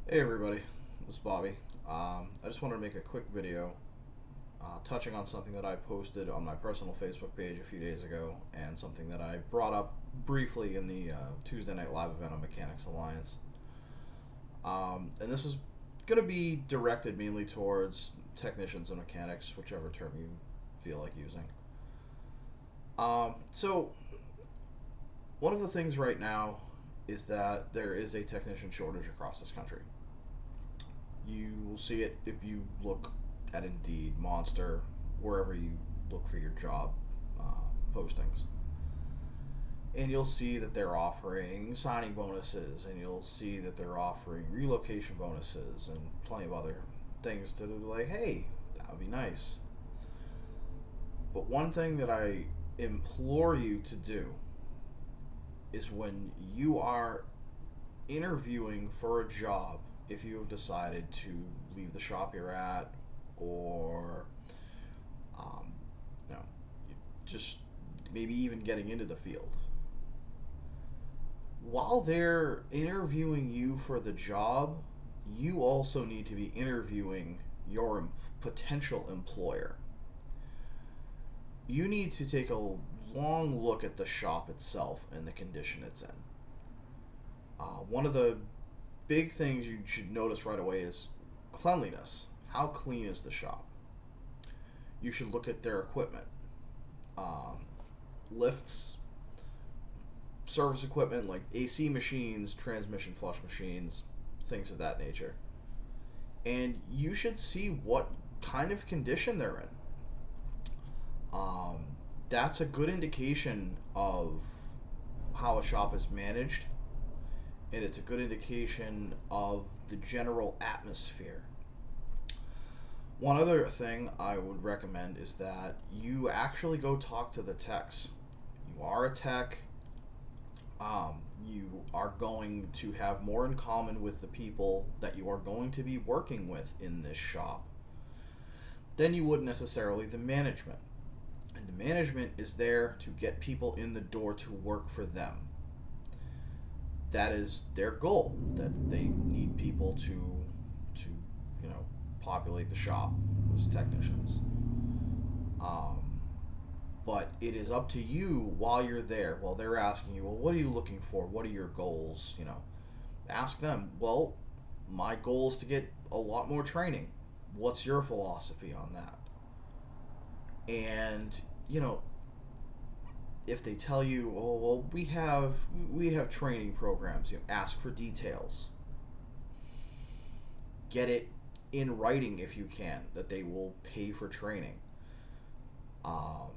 Hey everybody, this is Bobby. I just wanted to make a quick video touching on something that I posted on my personal Facebook page a few days ago and something that I brought up briefly in the Tuesday Night Live event on Mechanics Alliance. And this is going to be directed mainly towards technicians and mechanics, whichever term you feel like using. So, one of the things right now is that there is a technician shortage across this country. You will see it if you look at Indeed, Monster, wherever you look for your job postings. And you'll see that they're offering signing bonuses, and you'll see that they're offering relocation bonuses, and plenty of other things to do, like, hey, that would be nice. But one thing that I implore you to do is when you are interviewing for a job, if you have decided to leave the shop you're at, or um, you know, just maybe even getting into the field, while they're interviewing you for the job, you also need to be interviewing your potential employer. You need to take a long look at the shop itself and the condition it's in. One of the big things you should notice right away is cleanliness. How clean is the shop? You should look at their equipment, um, lifts, service equipment like AC machines, transmission flush machines, things of that nature. And you should see what kind of condition they're in. Um, that's a good indication of how a shop is managed, and it's a good indication of the general atmosphere. One other thing I would recommend is that you actually go talk to the techs. You are a tech. You are going to have more in common with the people that you are going to be working with in this shop than you would necessarily the management. And the management is there to get people in the door to work for them. That is their goal. That they need people to populate the shop as technicians. Um, but it is up to you while you're there. While they're asking you, well, what are you looking for? What are your goals? Ask them. Well, my goal is to get a lot more training. What's your philosophy on that? And if they tell you, oh well, we have training programs, ask for details. Get it in writing if you can that they will pay for training. Um,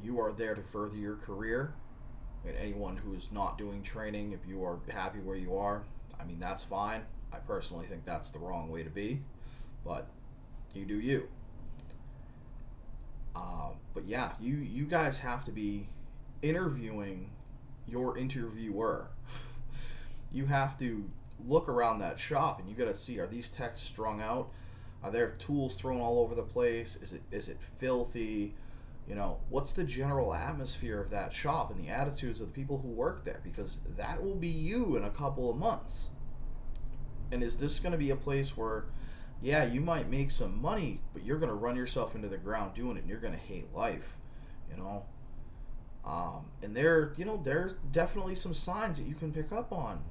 you are there to further your career, and anyone who is not doing training, if you are happy where you are, I mean that's fine. I personally think that's the wrong way to be, but you do you. But yeah, you guys have to be interviewing your interviewer. You have to look around that shop, and you got to see, are these techs strung out? Are there tools thrown all over the place? Is it filthy? What's the general atmosphere of that shop and the attitudes of the people who work there? Because that will be you in a couple of months. And is this going to be a place where, yeah, you might make some money, but you're going to run yourself into the ground doing it, and you're going to hate life, you know? And there's definitely some signs that you can pick up on,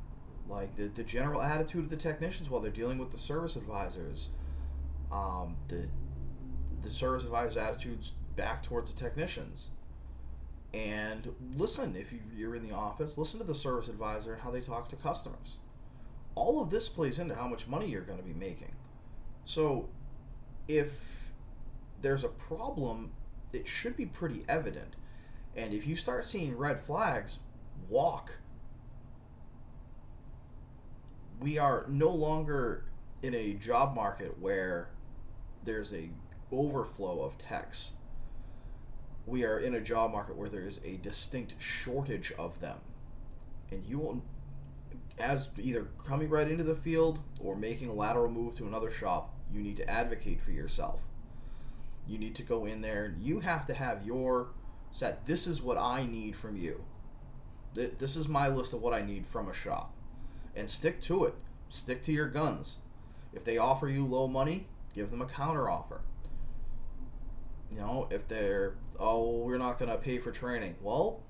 like the general attitude of the technicians while they're dealing with the service advisors. The service advisors' attitudes back towards the technicians. And listen, if you're in the office, listen to the service advisor and how they talk to customers. All of this plays into how much money you're going to be making. So, if there's a problem, it should be pretty evident. And if you start seeing red flags, walk. We are no longer in a job market where there's a overflow of techs. We are in a job market where there is a distinct shortage of them. And you will, as either coming right into the field or making a lateral move to another shop, you need to advocate for yourself. You need to go in there. You have to have your set. This is what I need from you. This is my list of what I need from a shop. And stick to it. Stick to your guns. If they offer you low money, give them a counter offer. If they're, oh, we're not going to pay for training. Well,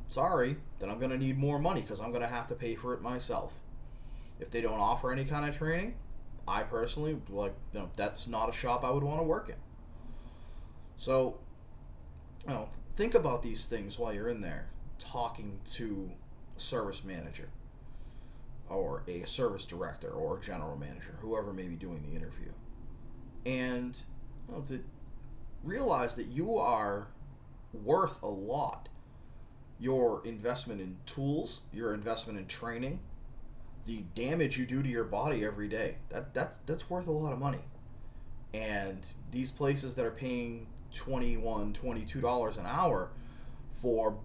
sorry, then I'm going to need more money because I'm going to have to pay for it myself. If they don't offer any kind of training, I personally, that's not a shop I would want to work in. So, think about these things while you're in there talking to a service manager or a service director or a general manager, whoever may be doing the interview. And to realize that you are worth a lot. Your investment in tools, your investment in training, the damage you do to your body every day, that's worth a lot of money. And these places that are paying $21, $22 an hour for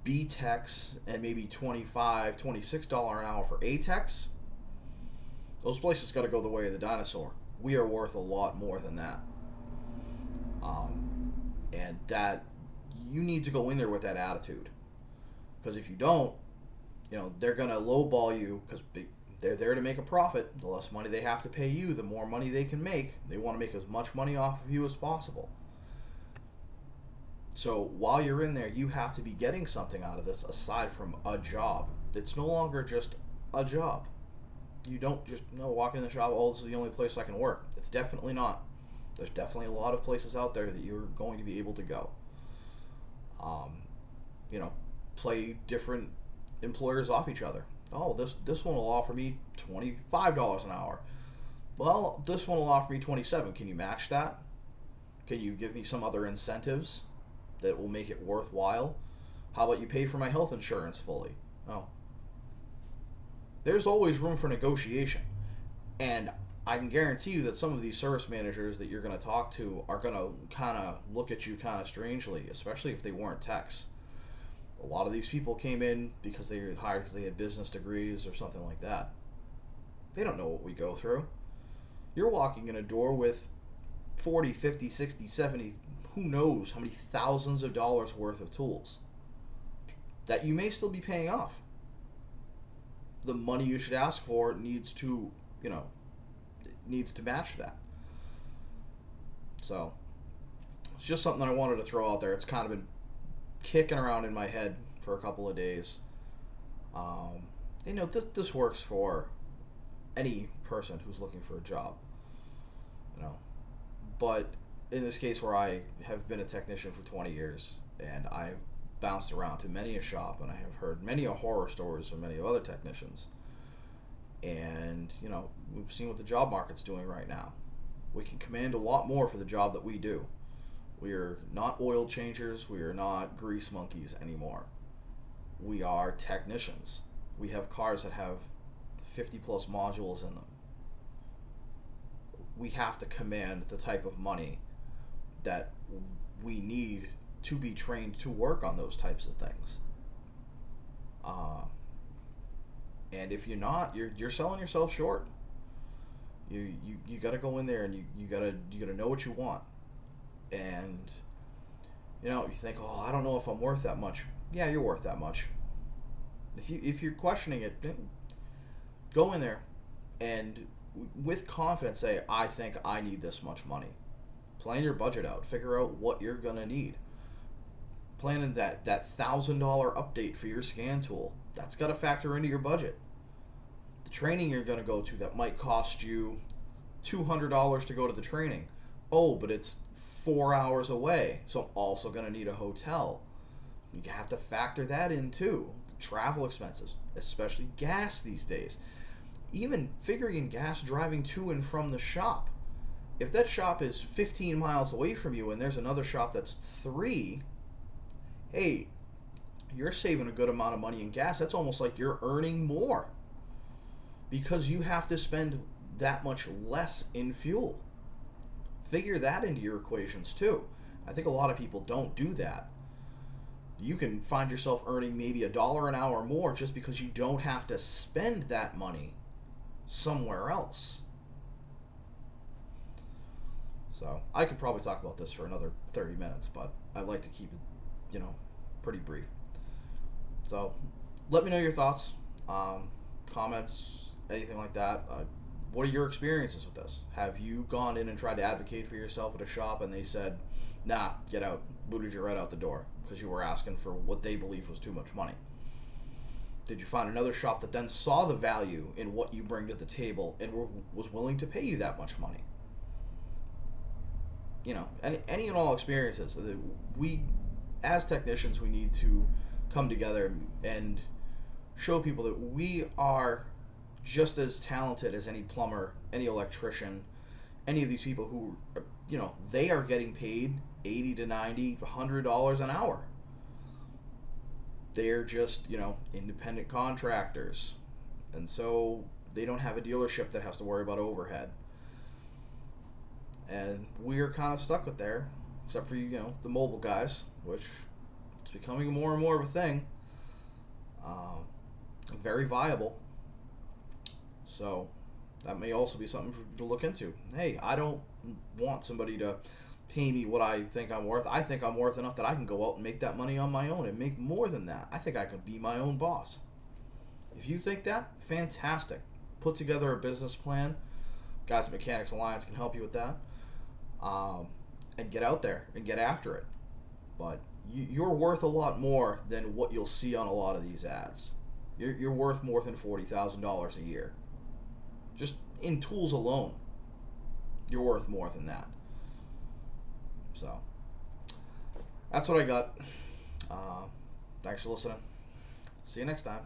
B techs and maybe $25, $26 an hour for A techs, those places got to go the way of the dinosaur. We are worth a lot more than that. And that you need to go in there with that attitude. Because if you don't, they're going to lowball you because they're there to make a profit. The less money they have to pay you, the more money they can make. They want to make as much money off of you as possible. So while you're in there, you have to be getting something out of this aside from a job. It's no longer just a job. You don't just walk in the shop, oh, this is the only place I can work. It's definitely not. There's definitely a lot of places out there that you're going to be able to go. Play different employers off each other. Oh, this one will offer me $25 an hour. Well, this one will offer me $27. Can you match that? Can you give me some other incentives that will make it worthwhile? How about you pay for my health insurance fully? Oh. There's always room for negotiation. And I can guarantee you that some of these service managers that you're going to talk to are going to kind of look at you kind of strangely, especially if they weren't techs. A lot of these people came in because they were hired because they had business degrees or something like that. They don't know what we go through. You're walking in a door with 40, 50, 60, 70, who knows how many thousands of dollars worth of tools that you may still be paying off. The money you should ask for needs to match that. So it's just something that I wanted to throw out there. It's kind of been kicking around in my head for a couple of days. This works for any person who's looking for a job. But in this case where I have been a technician for 20 years and I've bounced around to many a shop and I have heard many a horror stories from many other technicians. And, we've seen what the job market's doing right now. We can command a lot more for the job that we do. We are not oil changers. We are not grease monkeys anymore. We are technicians. We have cars that have 50 plus modules in them. We have to command the type of money that we need to be trained to work on those types of things. And if you're not, you're selling yourself short. You got to go in there and you got to know what you want. And you think, oh, I don't know if I'm worth that much. Yeah, you're worth that much. If you're questioning it, go in there and with confidence say, I think I need this much money. Plan your budget out. Figure out what you're gonna need. Planning that $1,000 update for your scan tool. That's got to factor into your budget. The training you're gonna go to that might cost you $200 to go to the training. Oh, but it's 4 hours away, so I'm also going to need a hotel. You have to factor that in too. The travel expenses, especially gas these days. Even figuring in gas driving to and from the shop. If that shop is 15 miles away from you and there's another shop that's 3, hey, you're saving a good amount of money in gas. That's almost like you're earning more because you have to spend that much less in fuel. Figure that into your equations too. I think a lot of people don't do that. You can find yourself earning maybe $1 an hour more just because you don't have to spend that money somewhere else. So I could probably talk about this for another 30 minutes, but I like to keep it, pretty brief. So let me know your thoughts, comments, anything like that, what are your experiences with this? Have you gone in and tried to advocate for yourself at a shop and they said, nah, get out, booted you right out the door because you were asking for what they believed was too much money? Did you find another shop that then saw the value in what you bring to the table and was willing to pay you that much money? Any and all experiences. We, as technicians, we need to come together and show people that we are just as talented as any plumber, any electrician, any of these people who, they are getting paid 80 to 90, $100 an hour. They're just, independent contractors. And so they don't have a dealership that has to worry about overhead. And we're kind of stuck with there, except for, the mobile guys, which it's becoming more and more of a thing. Very viable. So that may also be something to look into. Hey, I don't want somebody to pay me what I think I'm worth. I think I'm worth enough that I can go out and make that money on my own and make more than that. I think I can be my own boss. If you think that, fantastic. Put together a business plan. Guys at Mechanics Alliance can help you with that. And get out there and get after it. But you're worth a lot more than what you'll see on a lot of these ads. You're worth more than $40,000 a year. Just in tools alone, you're worth more than that. So, that's what I got. Thanks for listening. See you next time.